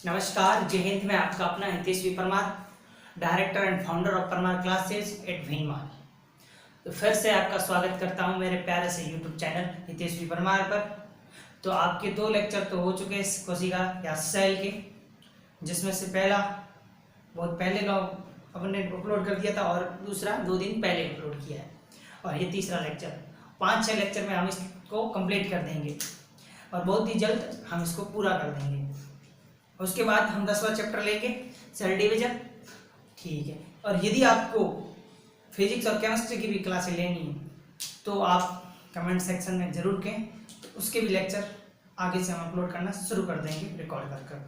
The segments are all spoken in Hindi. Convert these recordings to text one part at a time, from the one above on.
नमस्कार, जय हिंद। मैं आपका अपना Hitesh Parmar, director and founder of Parmar classes at Bhinmal. तो फिर से आपका स्वागत करता हूं मेरे प्यारे से यूट्यूब चैनल हितेश परमार पर। तो आपके 2 लेक्चर तो हो चुके हैं कोशिका या सेल के, जिसमें से पहला बहुत पहले अपने अपलोड कर दिया था और दूसरा 2 दिन पहले अपलोड किया है, और ये तीसरा लेक्चर। 5-6 लेक्चर में हम इसको कंप्लीट कर देंगे और बहुत ही जल्द हम इसको पूरा कर देंगे। उसके बाद हम 10वां चैप्टर लेंगे, सेल डिवीजन। ठीक है। और यदि आपको फिजिक्स और केमिस्ट्री की भी क्लासें लेनी है तो आप कमेंट सेक्शन में ज़रूर कहें, तो उसके भी लेक्चर आगे से हम अपलोड करना शुरू कर देंगे रिकॉर्ड कर।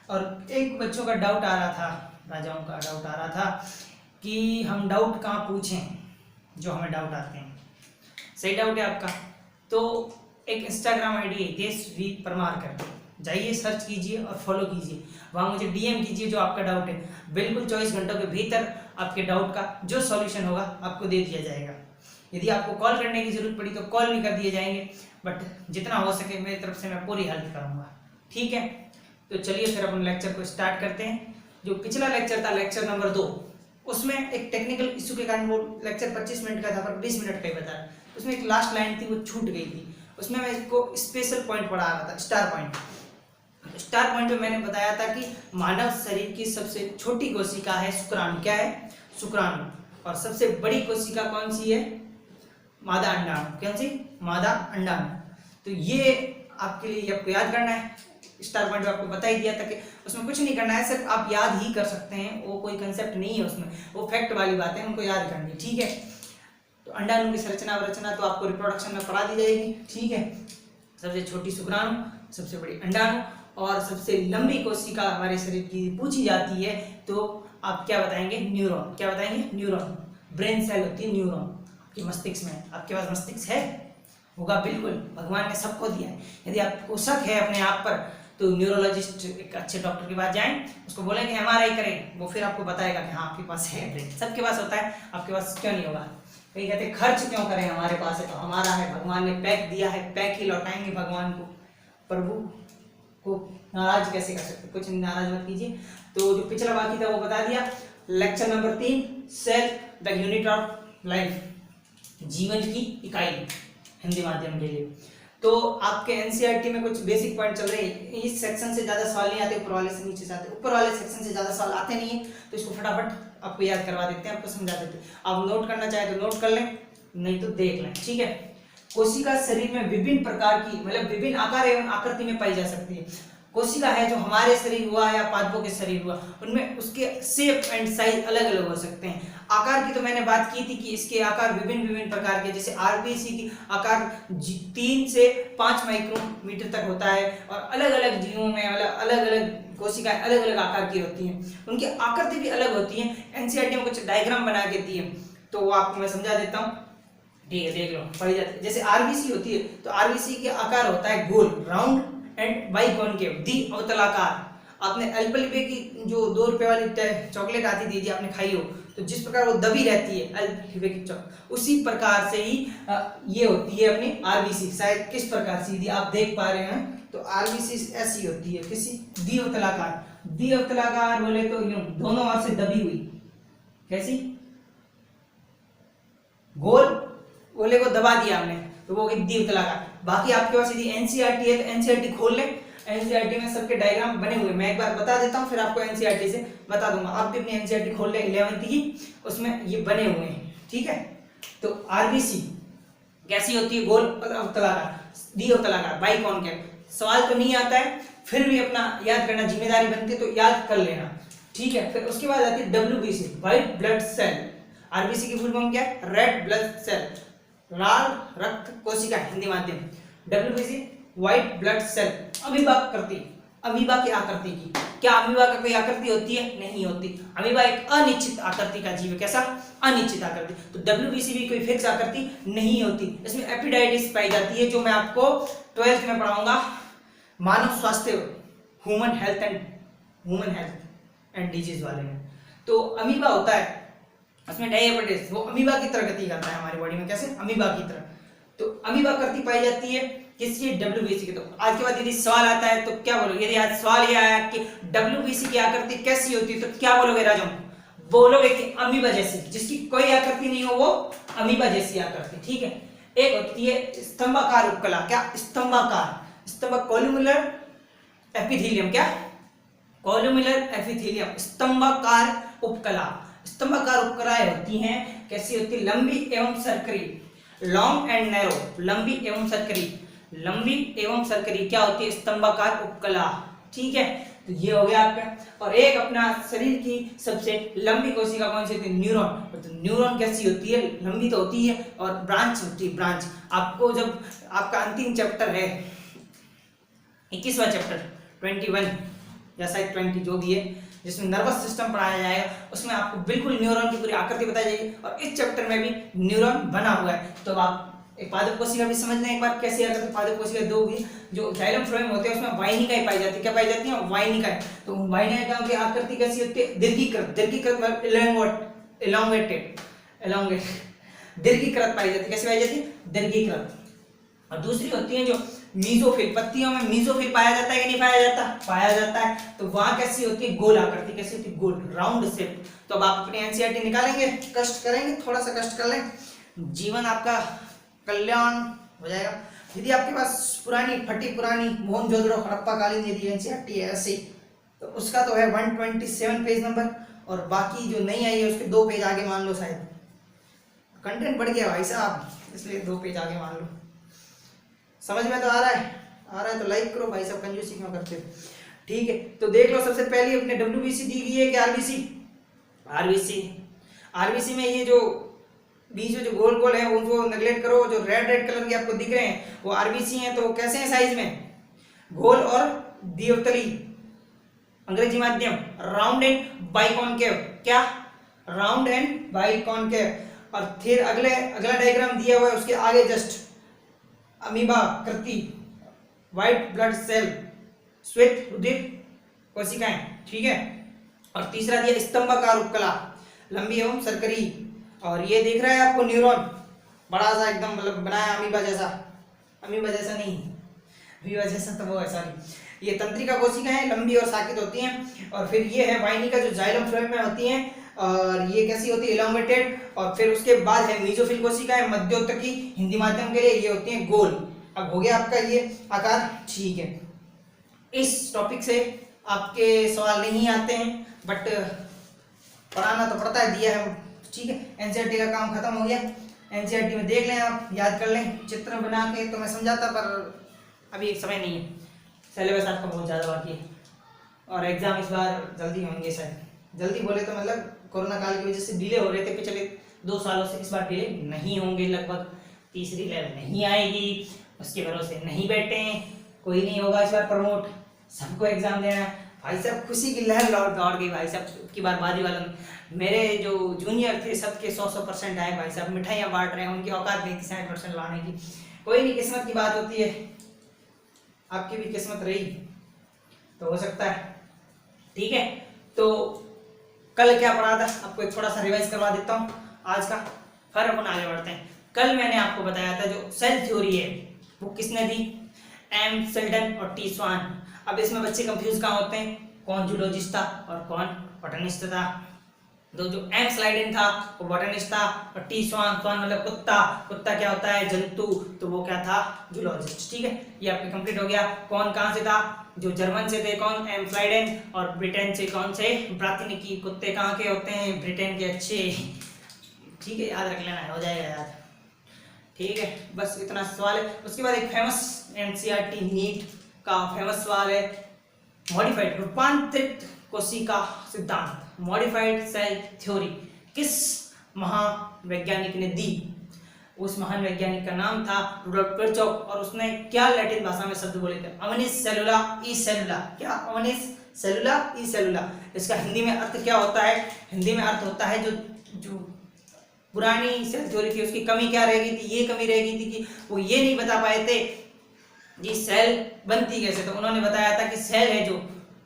और एक बच्चों का डाउट आ रहा था, राजाओं का डाउट आ रहा था कि हम डाउट कहाँ पूछें, जो हमें डाउट आते हैं। सही डाउट है आपका, तो एक इंस्टाग्राम आईडी है हितेश परमार करके, जाइए सर्च कीजिए और फॉलो कीजिए। वहाँ मुझे डीएम कीजिए जो आपका डाउट है। बिल्कुल 24 घंटों के भीतर आपके डाउट का जो सॉल्यूशन होगा आपको दे दिया जाएगा। यदि आपको कॉल करने की जरूरत पड़ी तो कॉल भी कर दिए जाएंगे, बट जितना हो सके मेरी तरफ से मैं पूरी हेल्प करूँगा। ठीक है, तो चलिए फिर अपन लेक्चर को स्टार्ट करते हैं। जो पिछला लेक्चर था, लेक्चर नंबर 2, उसमें एक टेक्निकल इशू के कारण वो लेक्चर 25 मिनट का था पर 20 मिनट का ही बता। उसमें एक लास्ट लाइन थी, वो छूट गई थी। उसमें मैं इसको स्पेशल पॉइंट पढ़ा रहा था, स्टार पॉइंट। स्टार पॉइंट में मैंने बताया था कि मानव शरीर की सबसे छोटी कोशिका है शुक्राणु। क्या है? शुक्राणु। और सबसे बड़ी कोशिका कौन सी है? मादा अंडाणु। कौन सी? मादा अंडाणु। तो ये आपके लिए आपको याद करना है। स्टार पॉइंट आपको बता ही दिया था कि उसमें कुछ नहीं करना है, सिर्फ आप याद ही कर सकते हैं। वो कोई कंसेप्ट नहीं है उसमें, वो फैक्ट वाली बातें उनको याद करनी है। ठीक है, तो अंडाणु की संरचना तो आपको रिप्रोडक्शन में पढ़ा दी जाएगी। ठीक है, सबसे छोटी शुक्राणु, सबसे बड़ी अंडाणु और सबसे लंबी कोशिका हमारे शरीर की पूछी जाती है तो आप क्या बताएंगे? न्यूरॉन। क्या बताएंगे? न्यूरॉन। ब्रेन सेल होती है न्यूरॉन आपके मस्तिष्क में। आपके पास मस्तिष्क है? होगा, बिल्कुल, भगवान ने सबको दिया है। यदि आपको शक है अपने आप पर तो न्यूरोलॉजिस्ट, एक अच्छे डॉक्टर के पास जाएं, उसको बोलें कि एमआरआई करें, वो फिर आपको बताएगा कि हाँ आपके पास है ब्रेन। सबके पास होता है, आपके पास क्यों नहीं होगा? कहीं कहते खर्च क्यों करें, हमारे पास है तो हमारा है, भगवान ने पैक दिया है, पैक ही लौटाएंगे भगवान को। प्रभु को नाराज कैसे कर सकते? कुछ नाराज मत कीजिए। तो जो पिछला बाकी था वो बता दिया। Lecture number 3, cell the unit of life, जीवन की इकाई, हिंदी माध्यम के लिए। तो आपके एनसीईआरटी में कुछ बेसिक पॉइंट चल रहे हैं। इस सेक्शन से ज्यादा सवाल नहीं आते, ऊपर वाले से नीचे से आते। ऊपर वाले सेक्शन से ज्यादा सवाल आते नहीं है, तो इसको फटाफट आपको याद करवा देते हैं, आपको समझा देते हैं। आप नोट करना चाहे तो नोट कर लें, नहीं तो देख लें। ठीक है। कोशिका शरीर में विभिन्न प्रकार की, मतलब विभिन्न आकार एवं आकृति में पाई जा सकती है। कोशिका है जो हमारे शरीर हुआ या पादपों के शरीर हुआ, उनमें उसके शेप एंड साइज अलग अलग हो सकते हैं। आकार की तो मैंने बात की थी कि इसके आकार विभिन्न प्रकार के, जैसे आरबीसी की आकार 3 से 5 माइक्रोमीटर तक होता है, और अलग अलग जीवों में अलग अलग कोशिकाएं अलग अलग आकार की होती हैं, उनकी आकृति भी अलग होती है। एनसीईआरटी में कुछ डायग्राम बना के दिए, तो वो आपको मैं समझा देता हूँ। ठीक है, देख लो, पढ़ी जाती है। जैसे आरबीसी होती है तो आरबीसी का आकार होता है गोल, राउंड एंड बाइकॉनकेव, द्वि अवतलाकार। आपने अल्पलिबे की जो 2 रुपए वाली चॉकलेट आती थी, आपने खाई हो, तो जिस प्रकार वो दबी रहती है अल्पलिबे की उसी प्रकार से ही ये होती है अपनी आरबीसी। शायद किस प्रकार से यदि आप देख पा रहे हैं तो आरबीसी ऐसी होती है, किसी द्विअवतलाकार। द्विअवतलाकार बोले तो यूं दोनों ओर से दबी हुई, कैसी? गोल गोले को दबा दिया हमने तो वो द्विअवतलाकार। बाकी आपके पास यदि एनसीईआरटी है तो एनसीईआरटी खोल लें, एनसीईआरटी में सबके डायग्राम बने हुए, मैं एक बार बता देता हूं, फिर आपको एनसीईआरटी से बता दूंगा। आप भी अपनी एनसीईआरटी खोल लें 11वीं की, उसमें ये बने हुए हैं। ठीक है, तो आरबीसी कैसी होती है? गोल अवतलाकार, द्विअवतलाकार, बाइकॉनकेव। सवाल तो नहीं आता है, फिर भी अपना याद करना जिम्मेदारी बनती है, तो याद कर लेना। ठीक है, फिर उसके बाद आती है WBC, white blood cell. RBC की फुल फॉर्म क्या है? रेड ब्लड सेल, लाल रक्त कोशिका, हिंदी माध्यम। WBC, white blood cell. Amoeba करती, अमीबा की आकृति की। क्या अमीबा का कोई आकृति होती है? नहीं होती। अमीबा एक अनिश्चित आकृति का जीव है। कैसा? अनिश्चित आकृति। तो डब्ल्यूबीसी भी कोई फिक्स आकृति नहीं होती। इसमें एपिडाइडिस पाई जाती है, जो मैं आपको 12th में पढ़ाऊंगा, मानव स्वास्थ्य, ह्यूमन हेल्थ एंड डिजीज वाले में। तो अमीबा होता है, उसमें डायबिटीज, वो अमीबा की तरह गति करता है हमारी बॉडी में। कैसे? अमीबा की तरह। तो अमीबा करती पाई जाती है किसकी? डब्ल्यूबीसी की। तो आज के बाद यदि सवाल आता है तो क्या बोलोगे? यदि आज सवाल ये आया कि डब्ल्यूबीसी की आकृति कैसी होती है तो क्या बोलोगे राजू? बोलोगे कि अमीबा जैसी, जिसकी कोई आकृति नहीं हो वो अमीबा जैसी आकृति, ठीक है। एक होती है स्तंभाकार उपकला, क्या? स्तंभ कोलुमुलर एपिथेलियम, क्या? कोलुमुलर एपिथेलियम, स्तंभाकार उपकला। स्तंभाकार उपकलाएं होती हैं कैसी होती है? लंबी एवं सर्करी, लॉन्ग एंड नैरो, लंबी एवं सर्करी क्या होती है? स्तंभाकार उपकला, ठीक है। तो ये हो गया आपका। और एक अपना शरीर की सबसे लंबी कोशिका कौन सी होती है? न्यूरॉन। तो न्यूरॉन कैसी होती है? लंबी तो होती है और ब्रांच होती है, ब्रांच। आपको जब आपका अंतिम चैप्टर है 21वां चैप्टर 21 या शायद 20 जो भी है, जिसमें नर्वस सिस्टम पढ़ाया जाएगा, उसमें आपको बिल्कुल न्यूरॉन की पूरी आकृति बताई जाएगी और इस चैप्टर में भी न्यूरॉन बना हुआ है। तो आप एक पादप कोशिका भी समझ लें एक बार कैसी आकृति। पादप कोशिका दो भी जो जाइलम फ्लोएम होते हैं उसमें वाहिनिकाएं पाई जाती है। क्या पाई जाती है? वाहिनिकाएं। तो वाहिनिकाओं की आकृति कैसी होती है? दीर्घीकृत मतलब इलोंगेटेड दीर्घीकृत पाई जाती है। कैसी पाई जाती है? दीर्घीकृत। और दूसरी होती है जो मीजोफिल, पत्तियों में मीजोफिल पाया जाता है कि नहीं पाया जाता? पाया जाता है। तो वहां कैसी होती है? गोल आकृति। कैसी होती है? गोल, राउंड शेप। तो अब आप अपनी एनसीईआरटी निकालेंगे, कष्ट करेंगे, थोड़ा सा कष्ट कर लें, जीवन आपका कल्याण हो जाएगा। यदि आपके पास पुरानी फटी पुरानी मोहनजोदड़ो हड़प्पा कालीन यदि एनसीईआरटी है ऐसी, तो उसका तो है 127 पेज नंबर, और बाकी जो नहीं आई है उसके 2 पेज आगे मान लो। शायद कंटेंट बढ़ गया भाई साहब, इसलिए 2 पेज आगे मान लो। समझ में तो आ रहा है तो लाइक करो भाई साहब, कंजूसी क्यों करते हो? ठीक है, तो देख लो। सबसे पहले अपने डब्ल्यूबीसी दी गई है कि आरबीसी में ये जो बीच में जो गोल गोल है उनको नेगलेक्ट करो। जो रेड कलर के आपको दिख रहे हैं वो आरबीसी हैं। तो कैसे हैं साइज में? गोल और द्वितली, अंग्रेजी माध्यम, राउंड एंड बाइकॉनकेव। क्या? Round and biconcave. और फिर अगला डायग्राम दिया हुआ है उसके आगे जस्ट अमीबा कृति, व्हाइट ब्लड सेल, श्वेत रुधिर कोशिकाएं, ठीक है। और तीसरा दिया स्तंभाकार उपकला, लंबी एवं सर्करी। और ये दिख रहा है आपको न्यूरॉन, बड़ा सा एकदम मतलब बनाया अमीबा जैसा नहीं, अमीबा जैसा तो वो है, सॉरी। ये तंत्रिका कोशिकाएं लंबी और साकित होती हैं। और फिर ये है वाहिनिका जो जाइलम फ्लोएम में होती हैं, और ये कैसी होती है? इलोंगेटेड। और फिर उसके बाद है मीजोफिल कोशिकाएं, मध्योतकी, हिंदी माध्यम के लिए ये होती हैं गोल। अब हो गया आपका ये आकार, ठीक है। इस टॉपिक से आपके सवाल नहीं आते हैं, बट पढ़ाना तो पड़ता है, दिया है, ठीक है। एनसीईआरटी का काम खत्म हो गया। एनसीईआरटी में देख लें आप, याद कर लें, चित्र बना के तो मैं समझाता, पर अभी समय नहीं है, सिलेबस आपका बहुत ज़्यादा बाकी है और एग्जाम इस बार जल्दी होंगे। शायद जल्दी बोले तो मतलब कोरोना काल की वजह से डिले हो रहे थे पिछले 2 सालों से, इस बार डिले नहीं होंगे। लगभग तीसरी लेवल नहीं आएगी, उसके भरोसे नहीं बैठे, कोई नहीं होगा इस बार प्रमोट, सबको एग्जाम देना है। भाई साहब खुशी की लहर दौड़ गई भाई साहब की बार। बाजी वालों मेरे जो जूनियर थे सबके 100% आए भाई साहब, मिठाइयाँ बांट रहे हैं, उनकी औकात नहीं थी 60% लाने की। कोई नहीं, किस्मत की बात होती है, आपकी भी किस्मत रही तो हो सकता है, ठीक है। तो कल क्या पढ़ा था आपको एक थोड़ा सा रिवाइज करवा देता हूँ आज का, फिर अपन आगे बढ़ते हैं। कल मैंने आपको बताया था जो सेल थ्योरी है वो किसने दी? एम सेल्डन और टी स्वान। अब इसमें बच्चे कंफ्यूज कहाँ होते हैं, कौन जूलॉजिस्ट था और कौन बॉटनिस्ट था। तो जो एम स्लाइडेन था वो बॉटनिस्ट था, और टी स्वान, स्वान मतलब कुत्ता, कुत्ता क्या होता है? जंतु, तो वो क्या था? जूलॉजिस्ट, ठीक है। ये आपके कंप्लीट हो गया। कौन कहाँ से था? जो जर्मन से थे, कौन? M Schleiden. और ब्रिटेन से कौन से? ब्राथनिकी। कुत्ते कहाँ के होते हैं? ब्रिटेन के, अच्छे, ठीक है, याद रख लेना, हो जाएगा याद, ठीक है। बस इतना सवाल है। उसके बाद एक फेमस एनसीईआरटी नीट का फेमस सवाल है, मॉडिफाइड रूपांतरित कोशिका सिद्धांत, मॉडिफाइड सेल थ्योरी किस महावैज्ञानिक ने दी? उस महान वैज्ञानिक का नाम था रूडोल्फ किर्चॉफ, और उसने क्या लैटिन भाषा में शब्द बोले थे? अवनिस सेलुला ई सेलुला। क्या? अवनिस सेलुला ई सेलुला। इसका हिंदी में अर्थ क्या होता है? हिंदी में अर्थ होता है जो पुरानी सेल थ्योरी थी उसकी कमी क्या रह गई थी? ये कमी रह गई थी कि वो ये नहीं बता पाए थे कि सेल बनती कैसे। तो उन्होंने बताया था कि सेल है जो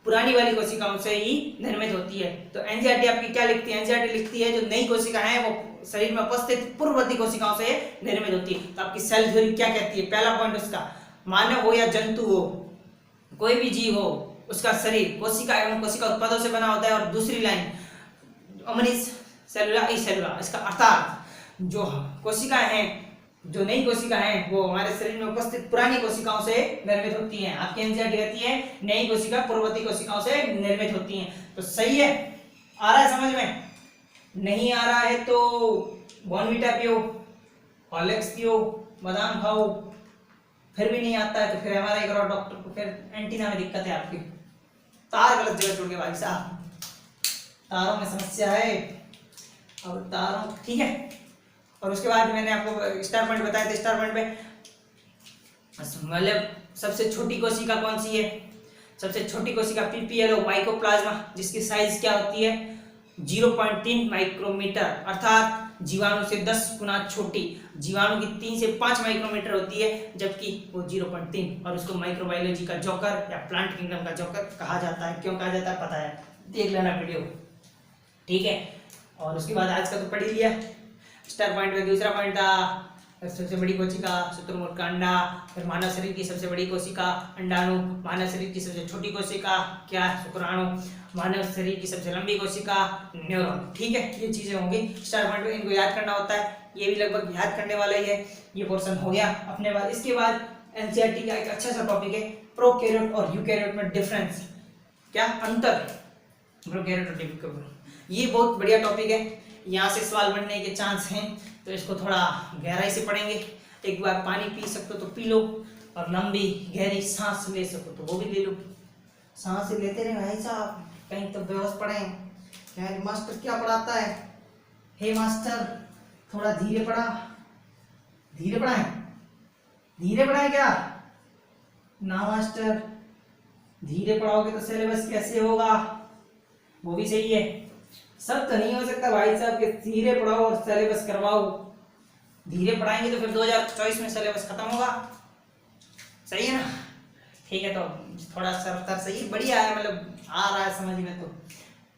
पुरानी वाली कोशिकाओं से ही निर्मित होती है। तो एनसीईआरटी आपकी क्या लिखती है? एनसीईआरटी लिखती है जो नई कोशिका है वो शरीर में उपस्थित पूर्ववर्ती कोशिकाओं से निर्मित होती है। तो आपकी सेल थ्योरी क्या कहती है? पहला पॉइंट उसका, मानव हो या जंतु हो, कोई भी जीव हो, उसका शरीर कोशिका एवं कोशिका उत्पादों से बना होता है। और दूसरी लाइन अमरीश सेलुला ई सेलुला, इसका अर्थात जो कोशिकाएं हैं, जो नई कोशिका है वो हमारे शरीर में उपस्थित पुरानी कोशिकाओं से निर्मित होती हैं। आपकी एनसीईआरटी कहती है नई कोशिका पूर्ववर्ती कोशिकाओं से निर्मित होती हैं। तो सही है, आ रहा है समझ में? नहीं आ रहा है तो बॉर्नवीटा पियो, हॉर्लिक्स पियो, बादाम खाओ, फिर भी नहीं आता है तो फिर एमआरआई कराओ डॉक्टर को, फिर एंटीना में दिक्कत है आपकी, तार गलत जगह जुड़ गए भाई साहब, तारों में समस्या है। और तारों ठीक है। और उसके बाद मैंने आपको स्टार पॉइंट बताया था, स्टार पॉइंट पे मतलब सबसे छोटी कोशिका कौन सी है? सबसे छोटी कोशिका पीपीएलओ माइकोप्लाज्मा, जिसकी साइज क्या होती है 0.3 माइक्रोमीटर, अर्थात जीवाणु से 10 गुना छोटी। जीवाणु की 3 से 5 माइक्रोमीटर होती है, जबकि वो 0.3। और उसको माइक्रोबायोलॉजी का जोकर या प्लांट किंगडम का जोकर कहा जाता है। क्यों कहा जाता है पता है, देख लेना वीडियो, ठीक है। और उसके बाद आज का तो पढ़ ही लिया। स्टार पॉइंट में दूसरा पॉइंट था सबसे बड़ी कोशिका शुतुरमुर्ग का अंडा, फिर मानव शरीर की सबसे बड़ी कोशिका अंडाणु, मानव शरीर की सबसे छोटी कोशिका क्या शुक्राणु, मानव शरीर की सबसे लंबी कोशिका न्यूरॉन। ठीक है, ये चीजें होंगी स्टार पॉइंट में, इनको याद करना होता है। ये भी लगभग याद करने वाला ही है। ये पोर्शन हो गया अपने बाद। इसके बाद एनसीईआरटी का एक अच्छा सा टॉपिक है प्रोकैरियोट और यूकैरियोट में डिफरेंस, क्या अंतर, प्रोकैरियोट और यूकैरियोट। ये बहुत बढ़िया टॉपिक है, यहाँ से सवाल बनने के चांस हैं, तो इसको थोड़ा गहराई से पढ़ेंगे। एक बार पानी पी सकते हो तो पी लो, और लंबी गहरी सांस ले सको तो वो भी ले लो। सांस लेते रहे भाई साहब, कहीं तो बेहोश पड़े। क्या मास्टर क्या पढ़ाता है? हे मास्टर थोड़ा धीरे पढ़ा, धीरे पढ़ाए, धीरे पढ़ाए क्या? ना मास्टर, धीरे पढ़ाओगे तो सिलेबस कैसे होगा? वो भी सही है, सब तो नहीं हो सकता भाई साहब कि धीरे पढ़ाओ और सिलेबस करवाओ। धीरे पढ़ाएंगे तो फिर 2024 में सिलेबस खत्म होगा, सही है ना? ठीक है, तो थोड़ा सरतर सही बढ़िया है, मतलब आ रहा है समझ में। तो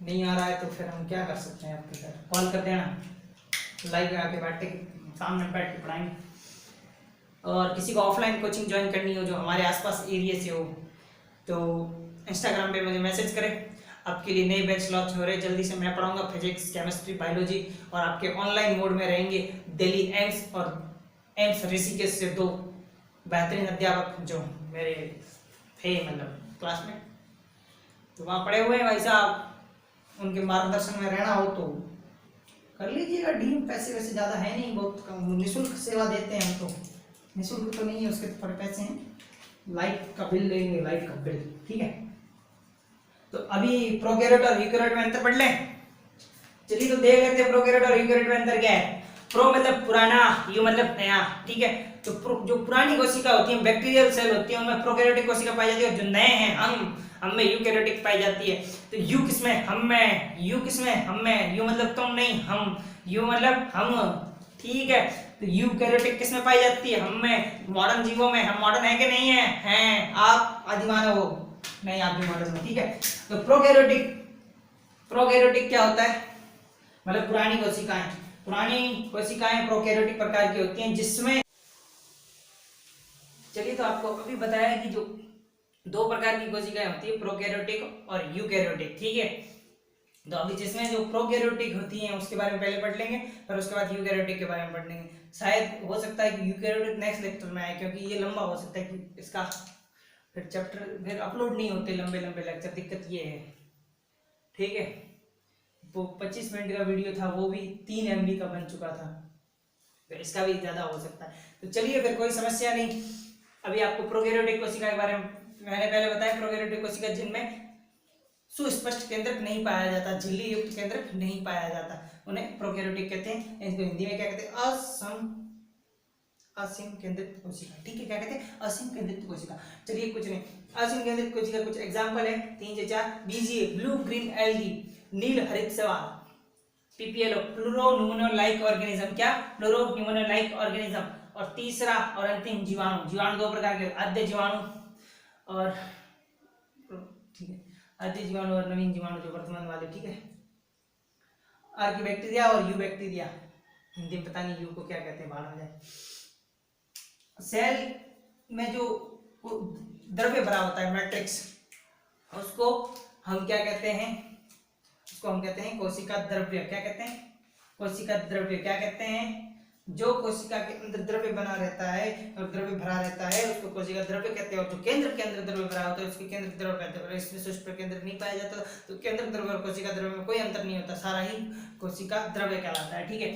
नहीं आ रहा है तो फिर हम क्या कर सकते हैं, आपके घर कॉल कर देना, लाइव आके बैठ के सामने बैठ के पढ़ाएंगे। और किसी को ऑफलाइन कोचिंग ज्वाइन करनी हो जो हमारे आसपास एरिया से हो, तो इंस्टाग्राम पे मुझे मैसेज करें। आपके लिए नए बैच लॉन्च हो रहे हैं, जल्दी से मैं पढ़ाऊंगा फिजिक्स, केमिस्ट्री, बायोलॉजी, और आपके ऑनलाइन मोड में रहेंगे दिल्ली एम्स और एम्स ऋषिकेश से 2 बेहतरीन अध्यापक जो मेरे थे मतलब क्लास में, तो वहाँ पढ़े हुए हैं भाई साहब। उनके मार्गदर्शन में रहना हो तो कर लीजिएगा डीम। पैसे वैसे ज़्यादा है नहीं, बहुत कम निःशुल्क सेवा देते हैं हम तो, निःशुल्क तो नहीं है, उसके थोड़े पैसे हैं। लाइट का बिल लेंगे, लाइट का बिल, ठीक है। तो अभी प्रोकैरियोट और यूकैरियोट में अंतर पढ़ लें। चलिए तो देख लेते हैं प्रोकैरियोट और यूकैरियोट में अंतर क्या है। प्रो मतलब पुराना, यू मतलब नया, ठीक है। तो जो पुरानी कोशिका होती है बैक्टीरियल सेल होती है, उनमें प्रोकैरियोटिक कोशिका पाई जाती है, और जो नए हैं हम में यूकैरियोटिक पाई जाती है। तो यू किसमें? हम में। यू किसमें? हम में। यू मतलब तुम नहीं, हम। यू मतलब हम, ठीक है। तो यूकैरियोटिक किसमें पाई जाती है? हम में। मॉडर्न जीवों में। हम मॉडर्न है कि नहीं है? हैं। आप आदिमानव हो, नहीं आप भी मॉडर्न हो, ठीक है। तो प्रोकैरियोटिक क्या होता है? मतलब पुरानी कोशिकाएं। पुरानी कोशिकाएं प्रोकैरियोटिक प्रकार की होती हैं, जिसमें चलिए तो आपको अभी बताया कि जो 2 प्रकार की कोशिकाएं होती है, प्रोकैरियोटिक और यूकैरियोटिक, ठीक है। तो अभी जिसमें जो प्रोकैरियोटिक होती हैं उसके बारे में पहले पढ़ लेंगे, फिर उसके बाद यूकैरियोटिक के बारे में पढ़ लेंगे। शायद हो सकता है कि यूकैरियोटिक नेक्स्ट लेक्चर में आए, क्योंकि ये लंबा हो सकता है कि इसका फिर चैप्टर फिर अपलोड नहीं होते लंबे लंबे लेक्चर, दिक्कत ये है, ठीक है। वो 25 मिनट का वीडियो था, वो भी 3 MB का बन चुका था, तो इसका भी ज़्यादा हो सकता है। तो चलिए फिर कोई समस्या नहीं। अभी आपको प्रोकैरियोटिक कोशिका के बारे में मैंने पहले बताया। प्रोकैरियोटिक कोशिका जिनमें सुस्पष्ट केंद्रक नहीं पाया जाता, झिल्ली युक्त केंद्रक नहीं पाया जाता, उन्हें प्रोकैरियोटिक कहते हैं। इनको हिंदी में क्या कहते हैं? असीम केंद्रित कोशिका, ठीक है। क्या कहते हैं? असीम केंद्रित कोशिका। चलिए कुछ नहीं, असीम केंद्रित कोशिका कुछ एग्जांपल है 3 से 4। बीजीए ब्लू ग्रीन एल्गी, नील हरित शैवाल। पीपीएलओ प्लूरोन्यूमोनो लाइक ऑर्गेनिज्म, क्या? प्लूरोन्यूमोनो लाइक ऑर्गेनिज्म। और तीसरा और अंतिम जीवाणु। जीवाणु 2 प्रकार के, आद्य जीवाणु और, ठीक है, आद्य जीवाणु और नवीन जीवाणु जो वर्तमान वाले, ठीक है। आर्की बैक्टीरिया और यू बैक्टीरिया, हिंदी में पता नहीं यू को क्या कहते हैं, बाहर आ जाए। सेल में जो द्रव्य भरा होता है मैट्रिक्स, उसको हम क्या कहते हैं, उसको हम कहते हैं कोशिका द्रव्य। क्या कहते हैं? कोशिका द्रव्य। क्या कहते हैं? जो कोशिका के अंदर द्रव्य बना रहता है और द्रव्य भरा रहता है उसको कोशिका द्रव्य कहते हैं, और जो केंद्र के अंदर द्रव्य भरा होता है उसके केंद्र द्रव्य कहते हैं। इसमें सूक्ष्म प्रकेंद्र नहीं पाया जाता, तो केंद्र द्रव्य और कोशिका द्रव्य में कोई अंतर नहीं होता, सारा ही कोशिका द्रव्य कहलाता है। ठीक है,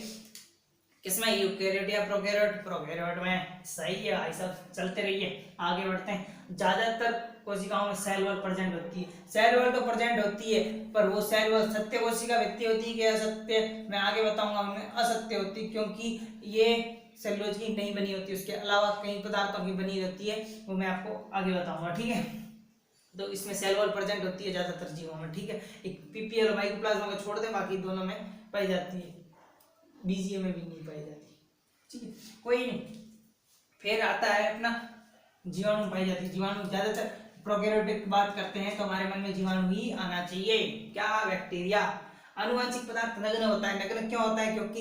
किसमें? यूकेरियोट या प्रोकैरियोट? प्रोकैरियोट में। सही है भाई साहब, चलते रहिए, आगे बढ़ते हैं। ज्यादातर कोशिकाओं में सेल वॉल प्रेजेंट होती है। सेल वॉल तो प्रेजेंट होती है, पर वो सेल वॉल सत्य कोशिका व्यक्ति होती है कि असत्य? मैं आगे बताऊंगा, उनमें असत्य होती है, क्योंकि ये सेलुलोज की नहीं बनी होती, उसके अलावा कई पदार्थों की बनी रहती है, वो मैं आपको आगे बताऊंगा। ठीक है, तो इसमें सेल वॉल प्रेजेंट होती है ज्यादातर जीवों में। ठीक है, एक पीपीएल और माइकोप्लाज्मा को छोड़ दें, बाकी दोनों में पाई जाती है, बीजीए में भी नहीं पाई जाती। ठीक है, कोई नहीं। फिर आता है अपना जीवाणु पाई जाती है। जीवाणु ज्यादातर प्रोकैरियोटिक की बात करते हैं तो हमारे मन में जीवाणु ही आना चाहिए। क्या? बैक्टीरिया। आनुवंशिक पदार्थ नग्न होता है। नग्न क्यों होता है? क्योंकि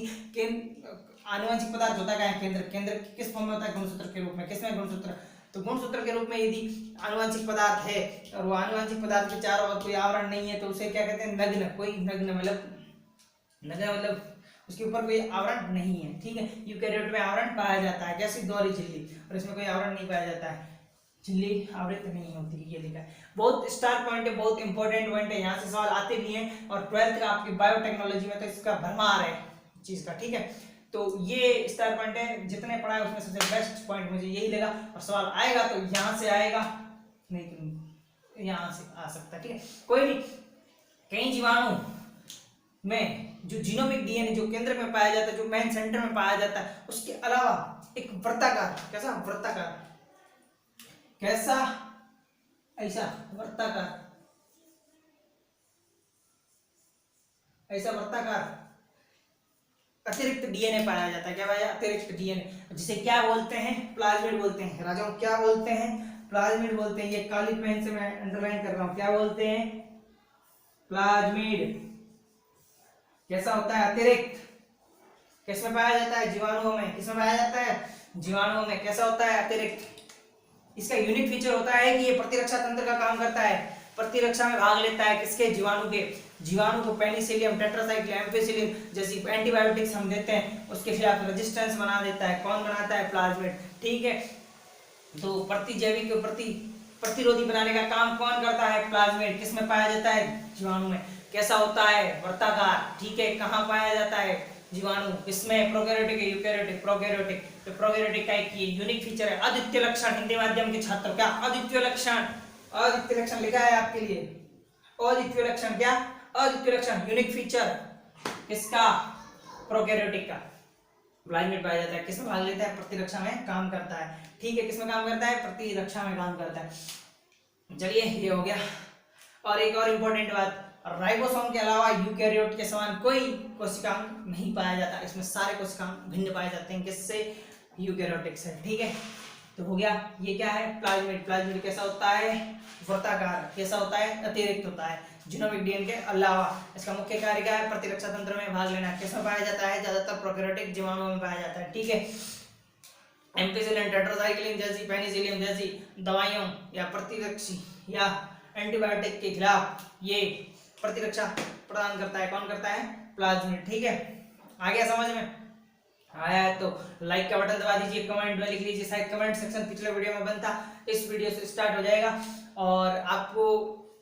आनुवंशिक पदार्थ होता है केंद्र। केंद्र किस फॉर्म में होता है? गुणसूत्र के रूप में। किसमें? गुणसूत्र। तो गुणसूत्र के रूप में यदि आनुवंशिक पदार्थ है और वो आनुवंशिक पदार्थ के चारों ओर कोई आवरण नहीं है तो उसे क्या कहते हैं? नग्न। कोई नग्न मतलब उसके ऊपर कोई आवरण नहीं है। ठीक है, यूकेरियोट में आवरण पाया जाता है, जैसे दोहरी झिल्ली, और इसमें कोई आवरण नहीं पाया जाता है, झिल्ली आवृत नहीं होती है। ये लिखा है, बहुत स्टार पॉइंट है, बहुत इंपॉर्टेंट पॉइंट है, यहाँ से सवाल आते भी हैं, और 12th का आपकी बायोटेक्नोलॉजी में तो इसका भरमार है चीज का। ठीक है, तो ये स्टार पॉइंट है, जितने पढ़ा है उसमें सबसे बेस्ट पॉइंट मुझे यही लगा, और सवाल आएगा तो यहाँ से आएगा, नहीं तो यहाँ से आ सकता है। ठीक है, कोई नहीं। कई जीवाणु में जो जीनोमिक डीएनए जो केंद्र में पाया जाता है, जो मेन सेंटर में पाया जाता है, उसके अलावा एक वृत्ताकार, कैसा? वृत्ताकार। कैसा? ऐसा वृत्ताकार, ऐसा वृत्ताकार अतिरिक्त डीएनए पाया जाता है। क्या पाया? अतिरिक्त डीएनए, जिसे क्या बोलते हैं? प्लाज्मिड बोलते हैं। राजाओं क्या बोलते हैं? प्लाज्मिड बोलते हैं। ये काली पेन से मैं अंडरलाइन कर रहा हूं, क्या बोलते हैं? प्लाज्मिड। कैसा होता है? अतिरिक्त। किसमें पाया जाता है? जीवाणुओं में। किसमें पाया जाता है? जीवाणुओं में। कैसा होता है? अतिरिक्त। इसका यूनिक फीचर होता है कि ये प्रतिरक्षा तंत्र का काम करता है, प्रतिरक्षा में भाग लेता है। किसके? जीवाणु के। जीवाणु को पेनिसिलियम, टेट्रासाइक्लिन, एम्पिसिलिन जैसी एंटीबायोटिक्स हम देते हैं, उसके खिलाफ रेजिस्टेंस बना देता है। कौन बनाता है? प्लाज्मिड। ठीक है, तो प्रतिजैविक प्रतिरोधी बनाने का काम कौन करता है? प्लाज्मिड। किसमें पाया जाता है? जीवाणु में। कैसा होता है? वृत्ताकार। ठीक है, कहाँ पाया जाता है? जीवाणु। इसमें प्रोकैरियोटिक, यूकेरियोटिक, प्रोकैरियोटिक। तो प्रोकैरियोटिक का एक ये यूनिक फीचर है, अद्वितीय लक्षण। हिंदी माध्यम के छात्र, क्या? अद्वितीय लक्षण। अद्वितीय लक्षण लिखा है आपके लिए, अद्वितीय लक्षण। क्या? अद्वितीय लक्षण, यूनिक फीचर। किसका? प्रोकैरियोटिक का। प्लाज्मिड पाया जाता है, किसमें भाग लेता है? प्रतिरक्षा में काम करता है। ठीक है, किसमें काम करता है? प्रतिरक्षा में काम करता है। चलिए, ये हो गया। और एक और इम्पोर्टेंट बात, राइबोसोम के अलावा यूकेरियोट के समान कोई कोशिकांग नहीं पाया जाता, इसमें सारे कोशिकांग भिन्न पाए जाते हैं। किससे? यूकेरियोटिक से। ठीक है, तो हो गया। ये क्या है? प्लाज्मिड। प्लाज्मिड कैसा होता है? वृत्ताकार। कैसा होता है? अतिरिक्त होता है जीनोमिक डीएनए के अलावा। इसका मुख्य कार्य क्या है? प्रतिरक्षा तंत्र में भाग लेना। किसमें पाया जाता है? ज्यादातर प्रोकैरियोटिक जीवाणुओं में पाया जाता है। ठीक है, एम्पिसिलिन, टेट्रासाइक्लिन जैसी, पेनिसिलियम जैसी दवाइयों या प्रतिरक्षी या एंटीबायोटिक के खिलाफ ये प्रतिरक्षा प्रदान करता है। कौन करता है? प्लाज्मिड। ठीक है, आ गया समझ में? आया है तो लाइक का बटन दबा दीजिए, कमेंट में लिख लीजिए, शायद कमेंट सेक्शन पिछले वीडियो में बंद था, इस वीडियो से स्टार्ट हो जाएगा। और आपको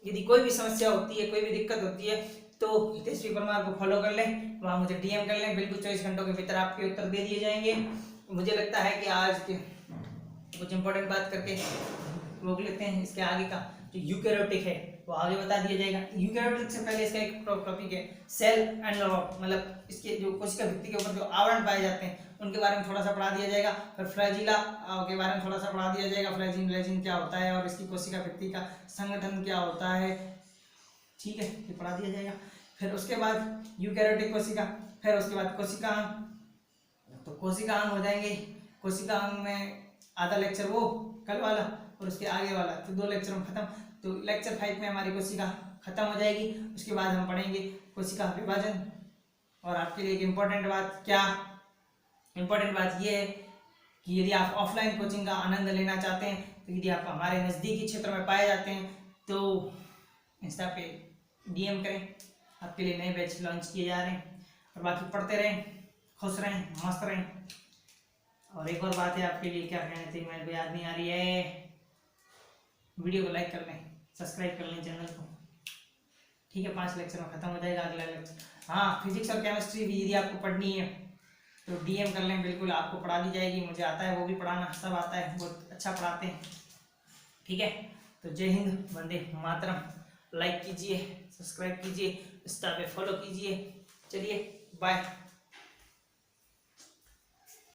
यदि कोई भी समस्या होती है, कोई भी दिक्कत होती है, तो हितेश्वरी परमार को फॉलो कर लें, वहाँ मुझे डीएम कर लें, बिल्कुल 24 घंटों के भीतर आपके उत्तर दे दिए जाएंगे। मुझे लगता है कि आज कुछ इंपॉर्टेंट बात करके रोक लेते हैं, इसके आगे का जो यूकेरियोटिक है वो आगे बता दिया जाएगा। यूकेरियोटिक से पहले इसका एक टॉपिक है सेल एनवेलप, मतलब इसके जो कोशिका भित्ति के ऊपर जो आवरण पाए जाते हैं उनके बारे में थोड़ा सा पढ़ा दिया जाएगा। फिर फ्लैजिला के बारे में थोड़ा सा पढ़ा दिया जाएगा, फ्लैजिन क्या होता है और इसकी कोशिका भित्ति का संगठन क्या होता है। ठीक है, ये पढ़ा दिया जाएगा। फिर उसके बाद यूकेरियोटिक कोशिका, फिर उसके बाद कोशिकांग, तो कोशिकांग हो जाएंगे। कोशिकांग में आधा लेक्चर वो कल वाला और उसके आगे वाला, तो 2 लेक्चर में खत्म। तो लेक्चर 5 में हमारी कोशिका खत्म हो जाएगी। उसके बाद हम पढ़ेंगे कोशिका विभाजन। और आपके लिए एक इम्पोर्टेंट बात, क्या इम्पोर्टेंट बात ये है कि यदि आप ऑफलाइन कोचिंग का आनंद लेना चाहते हैं तो यदि आप हमारे नज़दीकी क्षेत्र में पाए जाते हैं तो इंस्टा पे DM करें, आपके लिए नए बैच लॉन्च किए जा रहे हैं। और बाकी पढ़ते रहें, खुश रहें, मस्त रहें। और एक और बात है आपके लिए, क्या कहने थे मेरे को याद नहीं आ रही है, वीडियो को लाइक कर लें, सब्सक्राइब कर लें चैनल को, ठीक है। 5 लेक्चर में ख़त्म हो जाएगा अगला लेक्चर। हाँ, फिजिक्स और केमिस्ट्री भी यदि आपको पढ़नी है तो DM कर लें, बिल्कुल आपको पढ़ा दी जाएगी। मुझे आता है वो भी पढ़ाना, सब आता है, बहुत अच्छा पढ़ाते हैं, ठीक है। तो जय हिंद, वंदे मातरम। लाइक कीजिए, सब्सक्राइब कीजिए, इंस्टा पे फॉलो कीजिए। चलिए बाय।